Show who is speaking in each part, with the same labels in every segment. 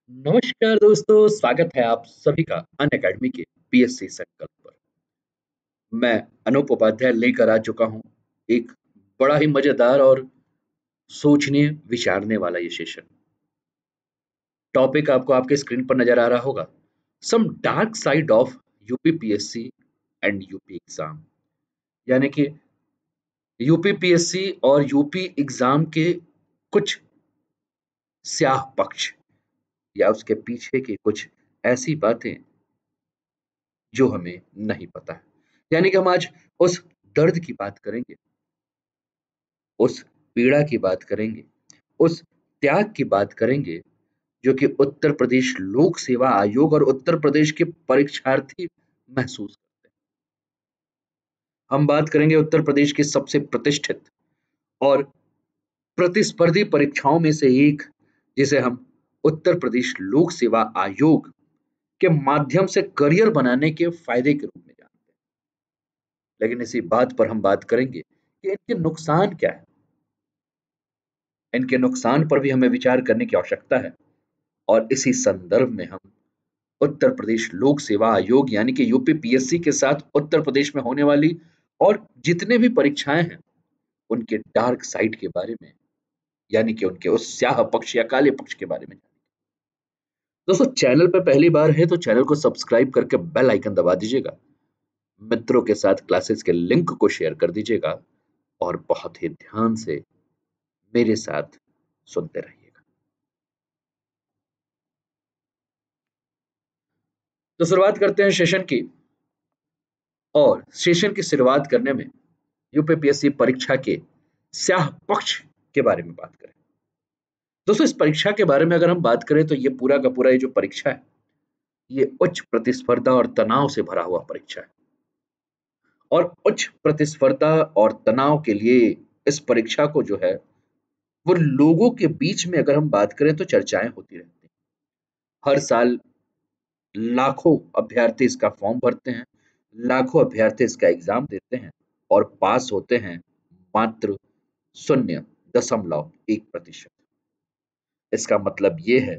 Speaker 1: नमस्कार दोस्तों, स्वागत है आप सभी का अनअकैडमी के पीएससी संकल्प पर। मैं अनूप उपाध्याय लेकर आ चुका हूँ एक बड़ा ही मजेदार और सोचने विचारने वाला ये सेशन। टॉपिक आपको आपके स्क्रीन पर नजर आ रहा होगा। Some dark side of UP PSC and UP exam, यानी कि यूपी पीएससी और यूपी एग्जाम के कुछ स्याह पक्ष या उसके पीछे की कुछ ऐसी बातें जो हमें नहीं पता है। यानी कि हम आज उस दर्द की बात करेंगे, उस पीड़ा की बात करेंगे, उस त्याग की बात करेंगे जो कि उत्तर प्रदेश लोक सेवा आयोग और उत्तर प्रदेश के परीक्षार्थी महसूस करते हैं। हम बात करेंगे उत्तर प्रदेश की सबसे प्रतिष्ठित और प्रतिस्पर्धी परीक्षाओं में से एक, जिसे हम उत्तर प्रदेश लोक सेवा आयोग के माध्यम से करियर बनाने के फायदे के रूप में जानते हैं। लेकिन इसी बात पर हम बात करेंगे कि इनके नुकसान क्या है। इनके नुकसान पर भी हमें विचार करने की आवश्यकता है और इसी संदर्भ में हम उत्तर प्रदेश लोक सेवा आयोग यानी कि यूपी पीएससी के साथ उत्तर प्रदेश में होने वाली और जितने भी परीक्षाएं हैं उनके डार्क साइड के बारे में, यानी कि उनके उस स्याह पक्ष या काले पक्ष के बारे में। दोस्तों, चैनल पर पहली बार है तो चैनल को सब्सक्राइब करके बेल आइकन दबा दीजिएगा। मित्रों के साथ क्लासेस के लिंक को शेयर कर दीजिएगा और बहुत ही ध्यान से मेरे साथ सुनते रहिएगा। तो शुरुआत करते हैं सेशन की, और सेशन की शुरुआत करने में यूपीपीएससी परीक्षा के स्याह पक्ष के बारे में बात करें। दोस्तों, इस परीक्षा के बारे में अगर हम बात करें तो ये पूरा का पूरा ये जो परीक्षा है, ये उच्च प्रतिस्पर्धा और तनाव से भरा हुआ परीक्षा है। और उच्च प्रतिस्पर्धा और तनाव के लिए इस परीक्षा को जो है वो लोगों के बीच में अगर हम बात करें तो चर्चाएं होती रहती हैं। हर साल लाखों अभ्यर्थी इसका फॉर्म भरते हैं, लाखों अभ्यर्थी इसका एग्जाम देते हैं और पास होते हैं मात्र 0.1%। इसका मतलब ये है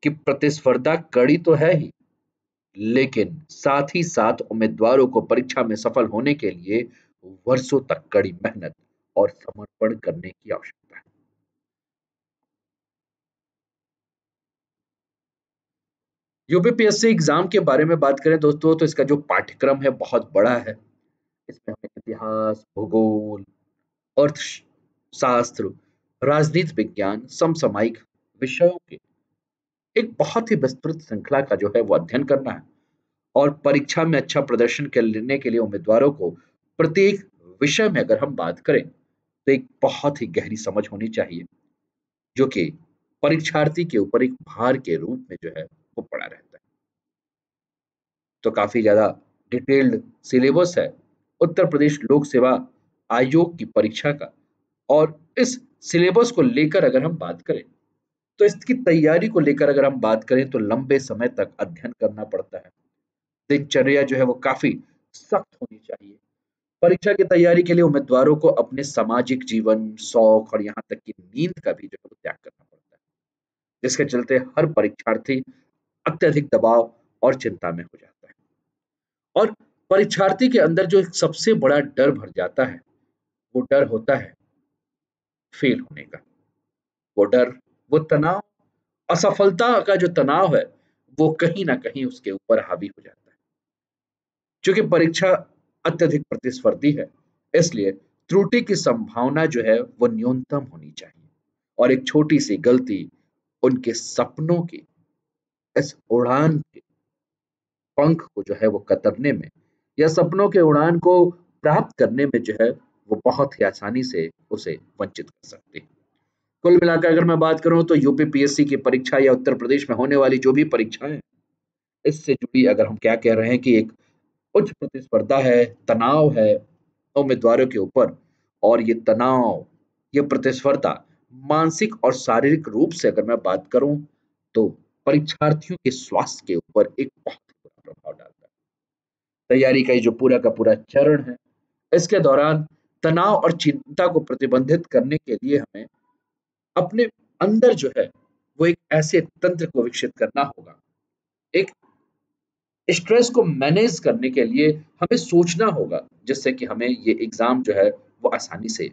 Speaker 1: कि प्रतिस्पर्धा कड़ी तो है ही, लेकिन साथ ही साथ उम्मीदवारों को परीक्षा में सफल होने के लिए वर्षों तक कड़ी मेहनत और समर्पण करने की आवश्यकता है। यूपीपीएससी एग्जाम के बारे में बात करें दोस्तों, तो इसका जो पाठ्यक्रम है बहुत बड़ा है। इसमें हमें इतिहास, भूगोल, अर्थशास्त्र, राजनीति विज्ञान, समसामयिक विषयों के एक बहुत ही विस्तृत श्रृंखला का जो है वो अध्ययन करना है। और परीक्षा में अच्छा प्रदर्शन करने के लिए उम्मीदवारों को प्रत्येक विषय में अगर हम बात करें तो एक बहुत ही गहरी समझ होनी चाहिए, जो कि परीक्षार्थी के ऊपर एक भार के रूप में जो है वो पड़ा रहता है। तो काफी ज्यादा डिटेल्ड सिलेबस है उत्तर प्रदेश लोक सेवा आयोग की परीक्षा का। और इस सिलेबस को लेकर अगर हम बात करें तो इसकी तैयारी को लेकर अगर हम बात करें तो लंबे समय तक अध्ययन करना पड़ता है। दिनचर्या जो है वो काफी सख्त होनी चाहिए। परीक्षा की तैयारी के लिए उम्मीदवारों को अपने सामाजिक जीवन, शौक और यहाँ तक कि नींद का भी जो है वो त्याग करना पड़ता है, जिसके चलते हर परीक्षार्थी अत्यधिक दबाव और चिंता में हो जाता है। और परीक्षार्थी के अंदर जो एक सबसे बड़ा डर भर जाता है, वो डर होता है फेल होने का। वो डर, वो तनाव, असफलता का जो तनाव है, वो कहीं ना कहीं उसके ऊपर हावी हो जाता है। चूंकि परीक्षा अत्यधिक प्रतिस्पर्धी है, इसलिए त्रुटि की संभावना जो है वो न्यूनतम होनी चाहिए। और एक छोटी सी गलती उनके सपनों की इस उड़ान के पंख को जो है वो कतरने में या सपनों के उड़ान को प्राप्त करने में जो है वो बहुत ही आसानी से उसे वंचित कर सकती है। कुल मिलाकर अगर मैं बात करूं तो यूपी पीएससी की परीक्षा या उत्तर प्रदेश में होने वाली जो भी परीक्षाएं हैं, इससे जुड़ी अगर हम क्या कह रहे हैं कि एक उच्च प्रतिस्पर्धा है, तनाव है उम्मीदवारों के ऊपर। और ये तनाव, ये प्रतिस्पर्धा मानसिक और शारीरिक रूप से अगर मैं बात करूं तो परीक्षार्थियों के स्वास्थ्य के ऊपर एक बहुत बुरा प्रभाव डालता है। तैयारी का ये जो पूरा का पूरा चरण है, इसके दौरान तनाव और चिंता को प्रतिबंधित करने के लिए हमें अपने अंदर जो है वो एक ऐसे तंत्र को विकसित करना होगा, एक स्ट्रेस को मैनेज करने के लिए हमें सोचना होगा, जिससे कि हमें ये एग्ज़ाम जो है वो आसानी से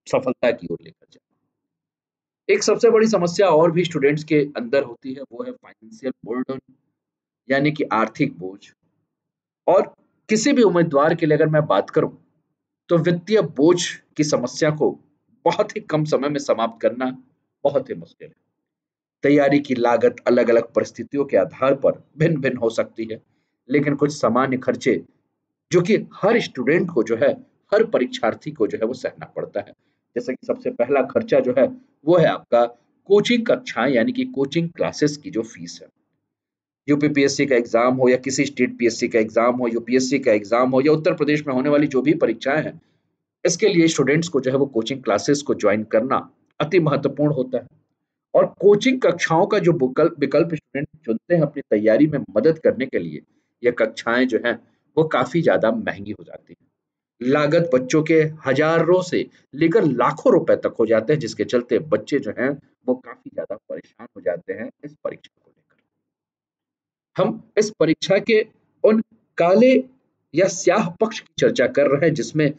Speaker 1: सफलता की ओर लेकर जाए। एक सबसे बड़ी समस्या और भी स्टूडेंट्स के अंदर होती है, वो है फाइनेंशियल बर्डन, यानी कि आर्थिक बोझ। और किसी भी उम्मीदवार के लिए अगर मैं बात करूँ, तो वित्तीय बोझ की समस्या को बहुत ही कम समय में समाप्त करना बहुत ही मुश्किल है। तैयारी की लागत अलग-अलग परिस्थितियों के आधार पर भिन्न-भिन्न हो सकती है, लेकिन कुछ सामान्य खर्चे जो कि हर स्टूडेंट को जो है, हर परीक्षार्थी को जो है वो सहना पड़ता है। जैसे कि सबसे पहला खर्चा जो है, वो है आपका कोचिंग कक्षाएँ, यानी कि कोचिंग क्लासेस की जो फीस है। यूपीपीएससी का एग्ज़ाम हो या किसी स्टेट पीएससी का एग्ज़ाम हो, यूपीएससी का एग्ज़ाम हो या उत्तर प्रदेश में होने वाली जो भी परीक्षाएँ हैं, इसके लिए स्टूडेंट्स को जो है वो कोचिंग क्लासेस को जॉइन करना अति महत्वपूर्ण होता है। और कोचिंग कक्षाओं का जो विकल्प विकल्प स्टूडेंट चुनते हैं अपनी तैयारी में मदद करने के लिए, ये कक्षाएँ जो हैं, वो काफ़ी ज़्यादा महँगी हो जाती हैं। लागत बच्चों के हज़ारों से लेकर लाखों रुपए तक हो जाते हैं, जिसके चलते बच्चे जो हैं, वो काफ़ी ज़्यादा परेशान हो जाते हैं इस परीक्षा को लेकर। हम इस परीक्षा के उन काले या स्याह पक्ष की चर्चा कर रहे हैं,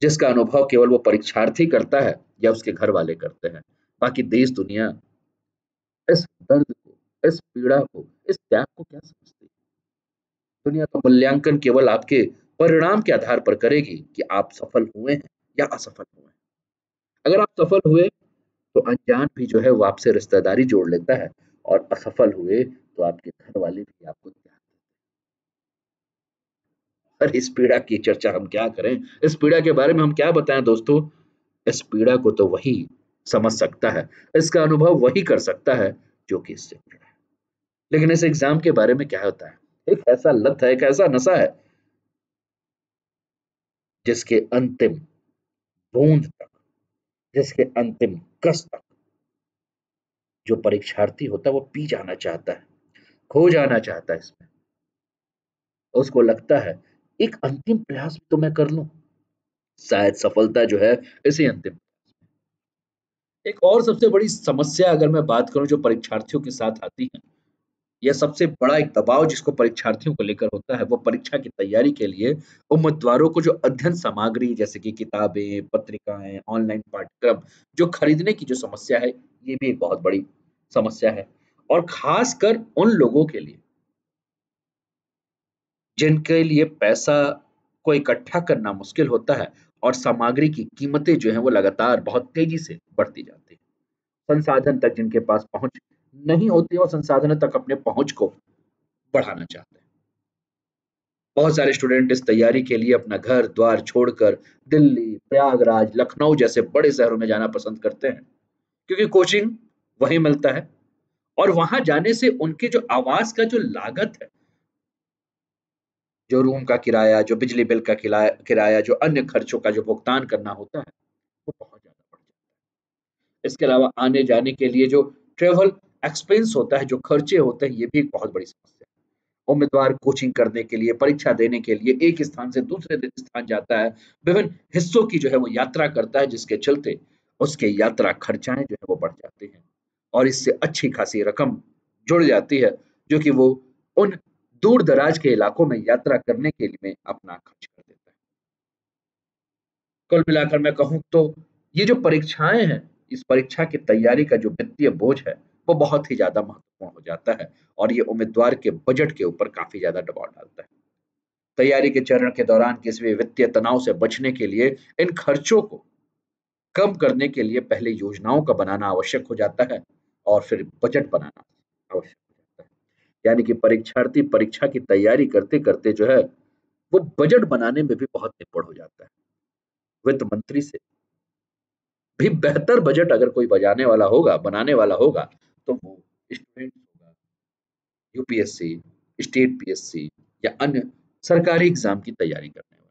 Speaker 1: जिसका अनुभव केवल वो परीक्षार्थी करता है या उसके घर वाले करते हैं। बाकी देश दुनिया इस दर्द को, इस पीड़ा को, इस त्याग को क्या समझती है? दुनिया का मूल्यांकन केवल आपके परिणाम के आधार पर करेगी कि आप सफल हुए हैं या असफल हुए हैं। अगर आप सफल हुए तो अनजान भी जो है वो आपसे रिश्तेदारी जोड़ लेता है, और असफल हुए तो आपके घर वाले भी आपको त्याग। पर इस पीड़ा की चर्चा हम क्या करें? इस पीड़ा के बारे में हम क्या बताएँ दोस्तों? इस पीड़ा को तो वही समझ सकता है, इसका अनुभव वही कर सकता है जो कि इससे जुड़ा है। लेकिन इस एग्ज़ाम के बारे में क्या होता है? एक ऐसा लत है, एक ऐसा नशा है, जिसके अंतिम बूँद तक, जिसके अंतिम कस तक जो परीक्षार्थी होता है वो पी जाना चाहता है, खो जाना चाहता है इसमें। उसको लगता है एक अंतिम प्रयास तो मैं कर लूँ, शायद सफलता जो है इसी अंतिम। एक और सबसे बड़ी समस्या अगर मैं बात करूँ जो परीक्षार्थियों के साथ आती है, या सबसे बड़ा एक दबाव जिसको परीक्षार्थियों को लेकर होता है, वो परीक्षा की तैयारी के लिए उम्मीदवारों को जो अध्ययन सामग्री जैसे कि किताबें, पत्रिकाएँ, ऑनलाइन पाठ्यक्रम जो खरीदने की जो समस्या है, ये भी एक बहुत बड़ी समस्या है। और ख़ासकर उन लोगों के लिए जिनके लिए पैसा को इकट्ठा करना मुश्किल होता है, और सामग्री की कीमतें जो हैं वो लगातार बहुत तेज़ी से बढ़ती जाती हैं। संसाधन तक जिनके पास पहुँच नहीं होती, और संसाधनों तक अपने पहुँच को बढ़ाना चाहते हैं। बहुत सारे स्टूडेंट इस तैयारी के लिए अपना घर-द्वार छोड़कर दिल्ली, प्रयागराज, लखनऊ जैसे बड़े शहरों में जाना पसंद करते हैं, क्योंकि कोचिंग वहीं मिलता है, और वहाँ जाने से उनके जो आवास का जो लागत है, जो रूम का किराया, जो बिजली बिल का किराया, जो अन्य खर्चों का जो भुगतान करना होता है, वो बहुत ज़्यादा बढ़ जाता है। इसके अलावा आने-जाने के लिए जो ट्रैवल एक्सपेंस होता है, जो खर्चे होते हैं, ये भी एक बहुत बड़ी समस्या है। उम्मीदवार कोचिंग करने के लिए, परीक्षा देने के लिए एक स्थान से दूसरे स्थान जाता है, विभिन्न हिस्सों की जो है वो यात्रा करता है, जिसके चलते उसके यात्रा खर्चाएँ जो है वो बढ़ जाते हैं, और इससे अच्छी खासी रकम जुड़ जाती है, जो कि वो उन दूर-दराज के इलाकों में यात्रा करने के लिए में अपना खर्च कर देता है। कुल मिलाकर मैं कहूँ तो ये जो परीक्षाएँ हैं, इस परीक्षा की तैयारी का जो वित्तीय बोझ है, वो बहुत ही ज़्यादा महत्वपूर्ण हो जाता है, और ये उम्मीदवार के बजट के ऊपर काफ़ी ज़्यादा दबाव डालता है। तैयारी के चरण के दौरान किसी भी वित्तीय तनाव से बचने के लिए इन खर्चों को कम करने के लिए पहले योजनाओं का बनाना आवश्यक हो जाता है, और फिर बजट बनाना आवश्यक हो जाता है। यानी कि परीक्षार्थी परीक्षा की तैयारी करते-करते जो है, वो बजट बनाने में भी बहुत निपुण हो जाता है। वित्त मंत्री से भी बेहतर बजट अगर कोई बनाने वाला होगा, तो वो स्टूडेंट होगा, यूपीएससी, स्टेट पीएससी या अन्य सरकारी एग्ज़ाम की तैयारी करने वाला।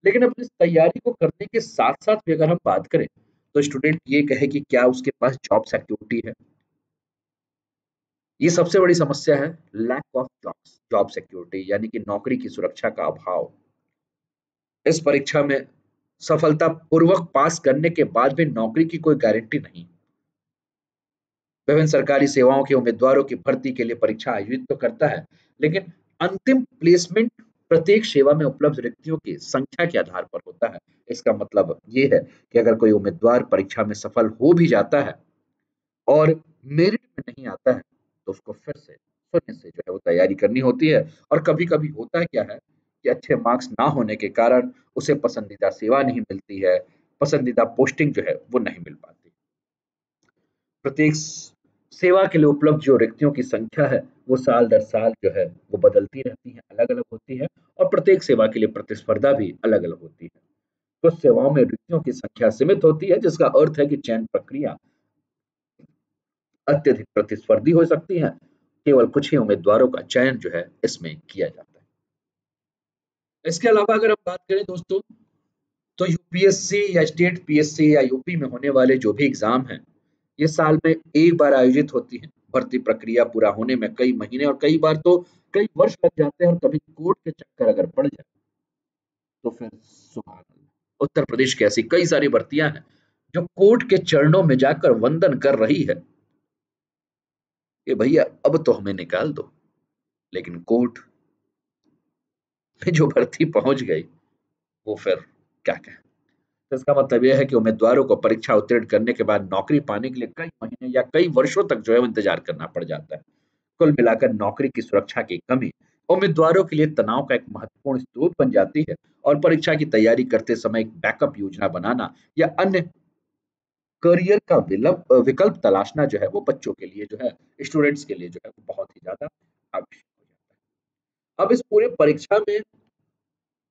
Speaker 1: लेकिन अब इस तैयारी को करने के साथ-साथ भी अगर हम बात करें, तो स्टूडेंट ये कहे कि क्या उसके पास जॉब सिक्योरिटी है? ये सबसे बड़ी समस्या है, लैक ऑफ जॉब सिक्योरिटी, यानी कि नौकरी की सुरक्षा का अभाव। इस परीक्षा में सफलतापूर्वक पास करने के बाद भी नौकरी की कोई गारंटी नहीं। विभिन्न सरकारी सेवाओं के उम्मीदवारों की भर्ती के लिए परीक्षा आयोजित तो करता है, लेकिन अंतिम प्लेसमेंट प्रत्येक सेवा में उपलब्ध रिक्तियों की संख्या के आधार पर होता है। इसका मतलब ये है कि अगर कोई उम्मीदवार परीक्षा में सफल हो भी जाता है और मेरिट में नहीं आता है, तो उसको फिर से शून्य से जो है वो तैयारी करनी होती है। और कभी-कभी होता क्या है कि अच्छे मार्क्स ना होने के कारण उसे पसंदीदा सेवा नहीं मिलती है, पसंदीदा पोस्टिंग जो है वो नहीं मिल पाती। प्रत्येक सेवा के लिए उपलब्ध जो रिक्तियों की संख्या है, वो साल दर साल जो है वो बदलती रहती है, अलग-अलग होती है और प्रत्येक सेवा के लिए प्रतिस्पर्धा भी अलग-अलग होती है। कुछ सेवाओं में रिक्तियों की संख्या सीमित होती है, जिसका अर्थ है कि चयन प्रक्रिया अत्यधिक प्रतिस्पर्धी हो सकती है। केवल कुछ ही उम्मीदवारों का चयन जो है इसमें किया जाता है। इसके अलावा अगर हम बात करें दोस्तों, तो यूपीएससी या स्टेट पीएससी या यूपी में होने वाले जो भी एग्जाम हैं, ये साल में एक बार आयोजित होती है। भर्ती प्रक्रिया पूरा होने में कई महीने और कई बार तो कई वर्ष लग जाते हैं और कभी कोर्ट के चक्कर अगर पड़ जाए तो फिर सुभान अल्लाह। उत्तर प्रदेश की ऐसी कई सारी भर्तियां हैं जो कोर्ट के चरणों में जाकर वंदन कर रही है कि भैया अब तो हमें निकाल दो, लेकिन कोर्ट में जो भर्ती पहुंच गई वो फिर क्या कहें। तो इसका मतलब यह है कि उम्मीदवारों को परीक्षा उत्तीर्ण करने के बाद नौकरी पाने के लिए कई महीने या कई वर्षों तक जो है वो इंतजार करना पड़ जाता है। कुल मिलाकर नौकरी की सुरक्षा की कमी उम्मीदवारों के लिए तनाव का एक महत्वपूर्ण स्रोत बन जाती है और परीक्षा की तैयारी करते समय एक बैकअप योजना बनाना या अन्य करियर का विकल्प तलाशना जो है वो बच्चों के लिए जो है, स्टूडेंट्स के लिए जो है वो बहुत ही ज्यादा आवश्यक हो जाता है। अब इस पूरे परीक्षा में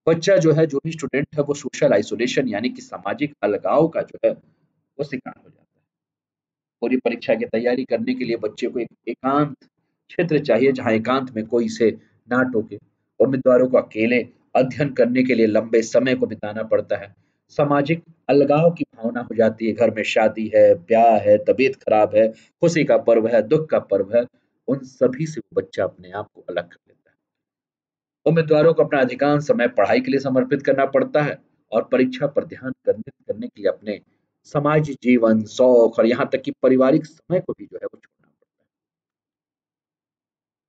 Speaker 1: बच्चा जो है, जो भी स्टूडेंट है, वो सोशल आइसोलेशन यानी कि सामाजिक अलगाव का जो है वो शिकार हो जाता है। पूरी परीक्षा की तैयारी करने के लिए बच्चे को एक एकांत क्षेत्र चाहिए जहाँ एकांत में कोई इसे ना टोके। उम्मीदवारों को अकेले अध्ययन करने के लिए लंबे समय को बिताना पड़ता है। सामाजिक अलगाव की भावना हो जाती है। घर में शादी है, ब्याह है, तबीयत खराब है, खुशी का पर्व है, दुख का पर्व है, उन सभी से बच्चा अपने आप को अलग कर लेता है। उम्मीदवारों को अपना अधिकांश समय पढ़ाई के लिए समर्पित करना पड़ता है और परीक्षा पर ध्यान केंद्रित करने के लिए अपने समाज जीवन, शौक और यहाँ तक कि पारिवारिक समय को भी जो है वो छोड़ना पड़ता है।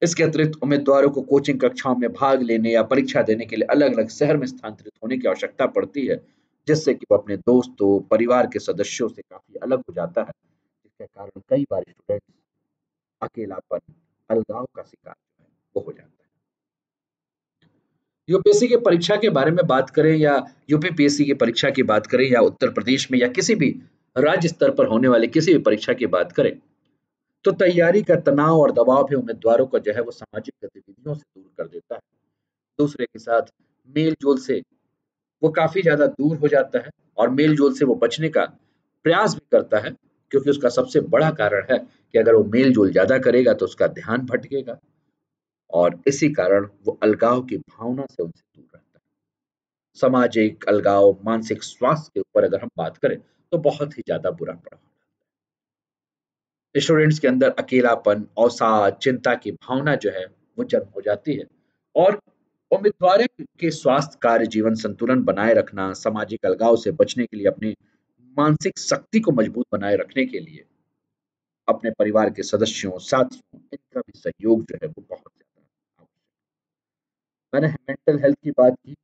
Speaker 1: इसके अतिरिक्त उम्मीदवारों को कोचिंग कक्षाओं में भाग लेने या परीक्षा देने के लिए अलग-अलग शहर में स्थानांतरित होने की आवश्यकता पड़ती है, जिससे कि वो अपने दोस्तों, परिवार के सदस्यों से काफ़ी अलग हो जाता है, जिसके कारण कई बार स्टूडेंट अकेलापन, अलगाव का शिकार जो है, वो हो जाता है। यूपीएससी की परीक्षा के बारे में बात करें या यूपीपीएससी की परीक्षा की बात करें या उत्तर प्रदेश में या किसी भी राज्य स्तर पर होने वाली किसी भी परीक्षा की बात करें, तो तैयारी का तनाव और दबाव भी उम्मीदवारों को जो है वो सामाजिक गतिविधियों से दूर कर देता है। दूसरे के साथ मेल-जोल से वो काफ़ी ज़्यादा दूर हो जाता है और मेल-जोल से वो बचने का प्रयास भी करता है, क्योंकि उसका सबसे बड़ा कारण है कि अगर वो मेल-जोल ज़्यादा करेगा तो उसका ध्यान भटकेगा और इसी कारण वो अलगाव की भावना से उनसे दूर रहता है। सामाजिक अलगाव, मानसिक स्वास्थ्य के ऊपर अगर हम बात करें, तो बहुत ही ज़्यादा बुरा प्रभाव स्टूडेंट्स के अंदर अकेलापन, अवसाद, चिंता की भावना जो है, वो जन्म हो जाती है और उम्मीदवार के स्वास्थ्य, कार्य, जीवन संतुलन बनाए रखना, सामाजिक अलगाव से बचने के लिए अपनी मानसिक शक्ति को मजबूत बनाए रखने के लिए अपने परिवार के सदस्यों, साथियों, इनका भी सहयोग जो है, वो बहुत ज़्यादा आवश्यक है। मैंने मेंटल हेल्थ की बात की,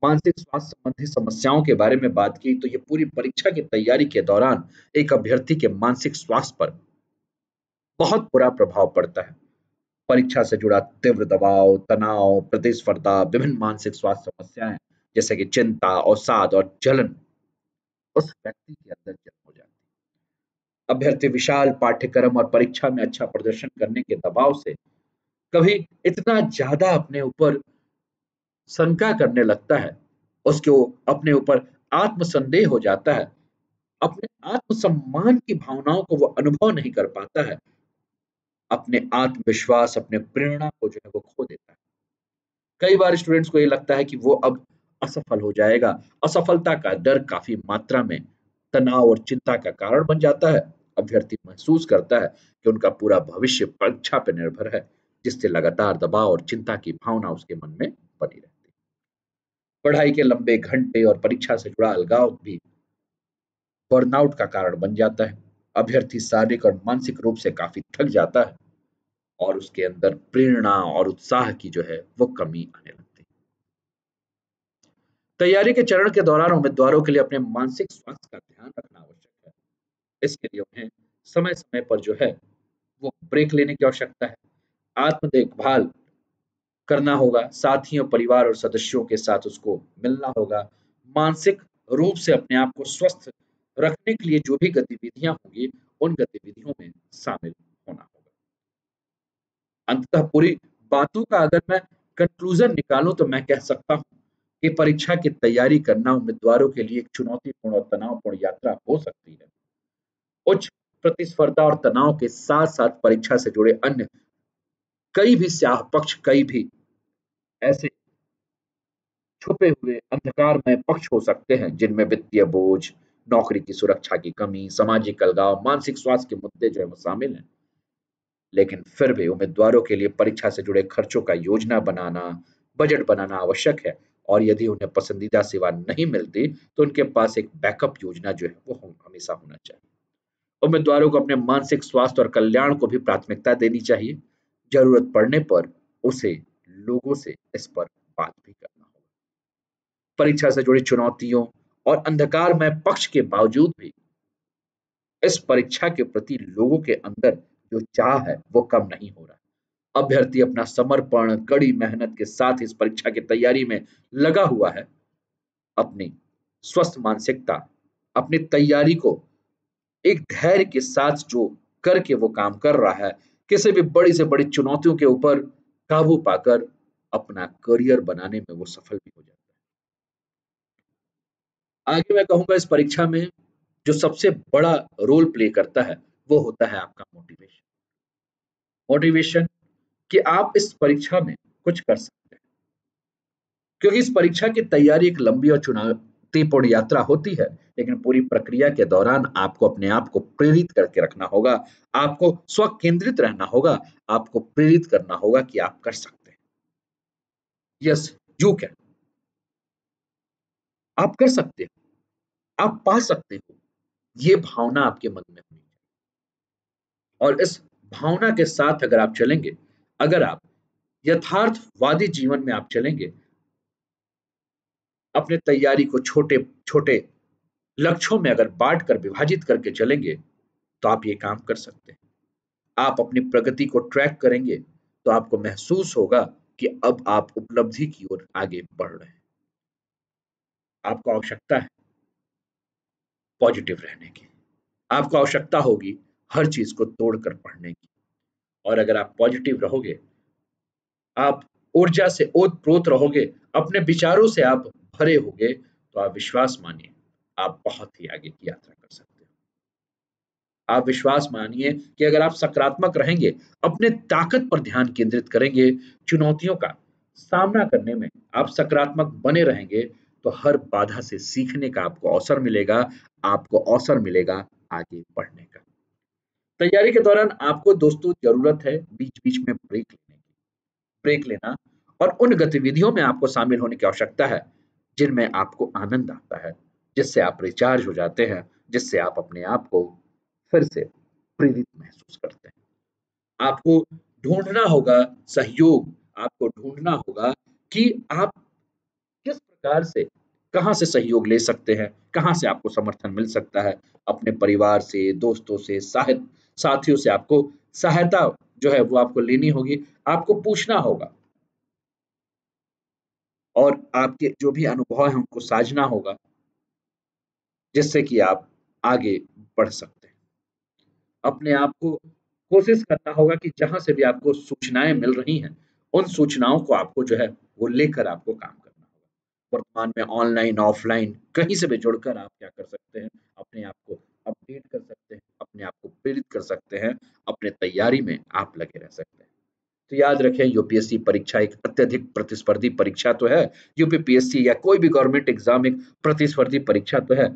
Speaker 1: मानसिक स्वास्थ्य संबंधी समस्याओं के बारे में बात की, तो ये पूरी परीक्षा की तैयारी के दौरान एक अभ्यर्थी के मानसिक स्वास्थ्य पर बहुत बुरा प्रभाव पड़ता है। परीक्षा से जुड़ा तीव्र दबाव, तनाव, प्रतिस्पर्धा, विभिन्न मानसिक स्वास्थ्य समस्याएं जैसे कि चिंता, अवसाद और जलन उस व्यक्ति के अंदर जन्म हो जाती है। अभ्यर्थी विशाल पाठ्यक्रम और परीक्षा में अच्छा प्रदर्शन करने के दबाव से कभी इतना ज्यादा अपने ऊपर शंका करने लगता है, उसको अपने ऊपर आत्मसंदेह हो जाता है, अपने आत्मसम्मान की भावनाओं को वो अनुभव नहीं कर पाता है, अपने आत्मविश्वास, अपने प्रेरणा को जो है वो खो देता है। कई बार स्टूडेंट्स को ये लगता है कि वो अब असफल हो जाएगा। असफलता का डर काफ़ी मात्रा में तनाव और चिंता का कारण बन जाता है। अभ्यर्थी महसूस करता है कि उनका पूरा भविष्य परीक्षा पर निर्भर है, जिससे लगातार दबाव और चिंता की भावना उसके मन में बनी रहती है। पढ़ाई के लंबे घंटे और परीक्षा से जुड़ा अलगाव भी बर्नआउट का कारण बन जाता है। अभ्यर्थी शारीरिक और मानसिक रूप से काफी थक जाता है और उसके अंदर प्रेरणा और उत्साह की जो है वो कमी आने लगती है। तैयारी के चरण के दौरान उम्मीदवारों के लिए अपने मानसिक स्वास्थ्य का ध्यान रखना आवश्यक है। इसके लिए उन्हें समय समय पर जो है वो ब्रेक लेने की आवश्यकता है, आत्म देखभाल करना होगा, साथियों, परिवार और सदस्यों के साथ उसको मिलना होगा। मानसिक रूप से अपने आप को स्वस्थ रखने के लिए जो भी गतिविधियां होंगी, उन गतिविधियों में शामिल होना होगा। अंततः पूरी बातों का अगर मैं कंक्लूजन निकालूं तो मैं कह सकता हूं कि परीक्षा की तैयारी करना उम्मीदवारों के लिए एक चुनौतीपूर्ण और तनावपूर्ण यात्रा हो सकती है। उच्च प्रतिस्पर्धा और तनाव के साथ साथ परीक्षा से जुड़े अन्य कई भी स्याह पक्ष, कई भी ऐसे छुपे हुए अंधकारमय पक्ष हो सकते हैं जिनमें वित्तीय बोझ, नौकरी की सुरक्षा की कमी, सामाजिक अलगाव, मानसिक स्वास्थ्य के मुद्दे जो है वो शामिल हैं। लेकिन फिर भी उम्मीदवारों के लिए परीक्षा से जुड़े खर्चों का योजना बनाना, बजट बनाना आवश्यक है और यदि उन्हें पसंदीदा सेवा नहीं मिलती तो उनके पास एक बैकअप योजना जो है वो हमेशा होना चाहिए। उम्मीदवारों को अपने मानसिक स्वास्थ्य और कल्याण को भी प्राथमिकता देनी चाहिए। जरूरत पड़ने पर उसे लोगों से इस पर बात भी करना होगा। परीक्षा से जुड़ी चुनौतियों और अंधकारमय पक्ष के बावजूद भी इस परीक्षा के प्रति लोगों के अंदर जो चाह है वो कम नहीं हो रहा। अभ्यर्थी अपना समर्पण, कड़ी मेहनत के साथ इस परीक्षा की तैयारी में लगा हुआ है। अपनी स्वस्थ मानसिकता, अपनी तैयारी को एक धैर्य के साथ जो करके वो काम कर रहा है, किसी भी बड़ी से बड़ी चुनौतियों के ऊपर काबू पाकर अपना करियर बनाने में वो सफल भी हो जाता है। आगे मैं कहूंगा इस परीक्षा में जो सबसे बड़ा रोल प्ले करता है वो होता है आपका मोटिवेशन। मोटिवेशन कि आप इस परीक्षा में कुछ कर सकते हैं, क्योंकि इस परीक्षा की तैयारी एक लंबी और चुनौतीपूर्ण यात्रा होती है, लेकिन पूरी प्रक्रिया के दौरान आपको अपने आप को प्रेरित करके रखना होगा, आपको स्व केंद्रित रहना होगा, आपको प्रेरित करना होगा कि आप कर सकते हैं। Yes, you can. आप कर सकते हो, आप पा सकते हो। ये भावना आपके मन में होनी चाहिए और इस भावना के साथ अगर आप चलेंगे, अगर आप यथार्थवादी जीवन में आप चलेंगे, अपने तैयारी को छोटे छोटे लक्ष्यों में अगर बांट कर विभाजित करके चलेंगे तो आप ये काम कर सकते हैं। आप अपनी प्रगति को ट्रैक करेंगे तो आपको महसूस होगा कि अब आप उपलब्धि की ओर आगे बढ़ रहे हैं। आपको आवश्यकता है पॉजिटिव रहने की, आपको आवश्यकता होगी हर चीज को तोड़कर पढ़ने की। और अगर आप पॉजिटिव रहोगे, आप ऊर्जा से ओत-प्रोत रहोगे, अपने विचारों से आप भरे होगे, तो आप विश्वास मानिए, आप बहुत ही आगे की यात्रा कर सकते हो। आप विश्वास मानिए कि अगर आप सकारात्मक रहेंगे, अपने ताकत पर ध्यान केंद्रित करेंगे, चुनौतियों का सामना करने में आप सकारात्मक बने रहेंगे, तो हर बाधा से सीखने का आपको अवसर मिलेगा, आपको अवसर मिलेगा आगे बढ़ने का। तैयारी के दौरान आपको दोस्तों ज़रूरत है बीच-बीच में ब्रेक लेना और उन गतिविधियों में आपको शामिल होने की आवश्यकता है, जिनमें आपको आनंद आता है, जिससे आप रिचार्ज हो जाते हैं, जिससे आप अपने आप को फिर से प्रेरित महसूस करते हैं। आपको ढूँढना होगा सहयोग, आपको ढूँढना होगा कि आप किस प्रकार से, कहाँ से सहयोग ले सकते हैं, कहाँ से आपको समर्थन मिल सकता है। अपने परिवार से, दोस्तों से, साथियों से आपको सहायता जो है वो आपको लेनी होगी, आपको पूछना होगा और आपके जो भी अनुभव हैं उनको साझना होगा, जिससे कि आप आगे बढ़ सकते हैं। अपने आप को कोशिश करना होगा कि जहाँ से भी आपको सूचनाएँ मिल रही हैं, उन सूचनाओं को आपको जो है वो लेकर आपको काम करना होगा। वर्तमान में ऑनलाइन, ऑफ़लाइन कहीं से भी जुड़कर आप क्या कर सकते हैं, अपने आप को अपडेट कर सकते हैं, अपने आप को प्रेरित कर सकते हैं, अपने तैयारी में आप लगे रह सकते हैं। तो याद रखें यूपीएससी परीक्षा एक अत्यधिक प्रतिस्पर्धी परीक्षा तो है, यूपीपीएससी या कोई भी गवर्नमेंट एग्ज़ाम एक प्रतिस्पर्धी परीक्षा तो है।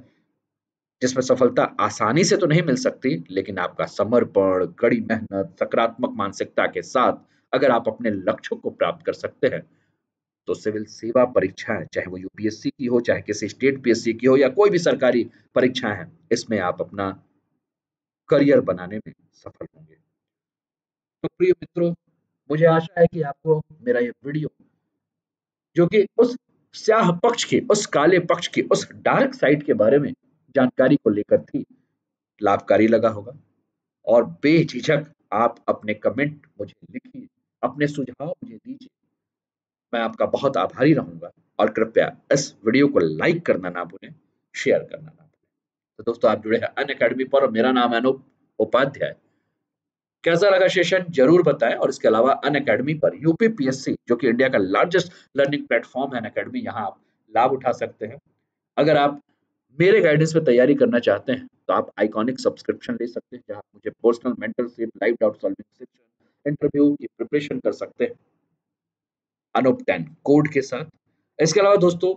Speaker 1: जिसमें सफलता आसानी से तो नहीं मिल सकती, लेकिन आपका समर्पण, कड़ी मेहनत, सकारात्मक मानसिकता के साथ अगर आप अपने लक्ष्यों को प्राप्त कर सकते हैं, तो सिविल सेवा परीक्षाएँ, चाहे वो यूपीएससी की हो, चाहे किसी स्टेट पीएससी की हो या कोई भी सरकारी परीक्षाएँ हैं, इसमें आप अपना करियर बनाने में सफल होंगे। तो प्रिय मित्रों, मुझे आशा है कि आपको मेरा ये वीडियो, जो कि उस स्याह पक्ष के, उस काले पक्ष के, उस डार्क साइड के बारे में जानकारी को लेकर थी, लाभकारी लगा होगा। और बेझिझक आप अपने कमेंट मुझे लिखिए, अपने सुझाव मुझे दीजिए। मैं आपका बहुत आभारी रहूंगा। और कृपया इस वीडियो को लाइक करना ना भूलें, शेयर करना ना भूलें। तो दोस्तों, आप जुड़े हैं अनअकैडमी पर और मेरा नाम है अनूप उपाध्याय। कैसा लगा सेशन जरूर बताएं। और इसके अलावा अनअकैडमी पर यूपीपीएससी, जो कि इंडिया का लार्जेस्ट लर्निंग प्लेटफॉर्म है अनअकैडमी, यहाँ आप लाभ उठा सकते हैं। अगर आप मेरे गाइडेंस में तैयारी करना चाहते हैं तो आप आइकॉनिक सब्सक्रिप्शन ले सकते हैं, जहाँ आप मुझे personal mentorship, live doubt solving section, interview की प्रिपरेशन कर सकते हैं अनूप 10 कोड के साथ। इसके अलावा दोस्तों,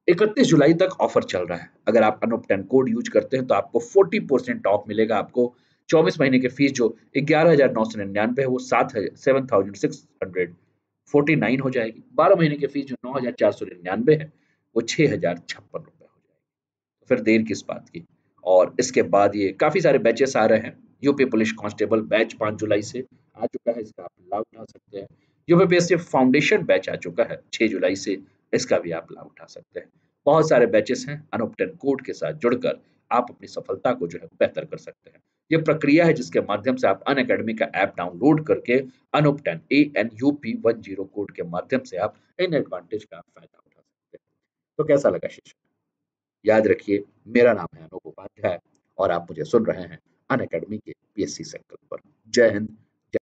Speaker 1: 31 जुलाई तक ऑफर चल रहा है। अगर आप अनूप 10 कोड यूज करते हैं तो आपको 40% ऑफ मिलेगा। आपको 24 महीने की फीस जो 11,999 है वो 7,649 हो जाएगी। 12 महीने की फीस जो 9,499 है वो 6,056 रुपए हो जाएगी। तो फिर देर किस बात की। और इसके बाद ये काफी सारे बैचेस आ रहे हैं। यूपी पुलिस कांस्टेबल बैच 5 जुलाई से आ चुका है, इसका आप लाभ उठा सकते हैं। यूपीपीएससी फाउंडेशन बैच आ चुका है 6 जुलाई से, इसका भी आप लाभ उठा सकते हैं। बहुत सारे बैचेस हैं। अनूप 10 कोड के साथ जुड़कर आप अपनी सफलता को जो है बेहतर कर सकते हैं। ये प्रक्रिया है जिसके माध्यम से आप अनअकैडमी का ऐप डाउनलोड करके अनूप 10 ANUP10 कोड के माध्यम से आप इन एडवांटेज का फायदा उठा सकते हैं। तो कैसा लगा शिक्षक? याद रखिए, मेरा नाम है अनूप उपाध्याय और आप मुझे सुन रहे हैं अनअकैडमी के पीएससी सर्कल पर। जय हिंद,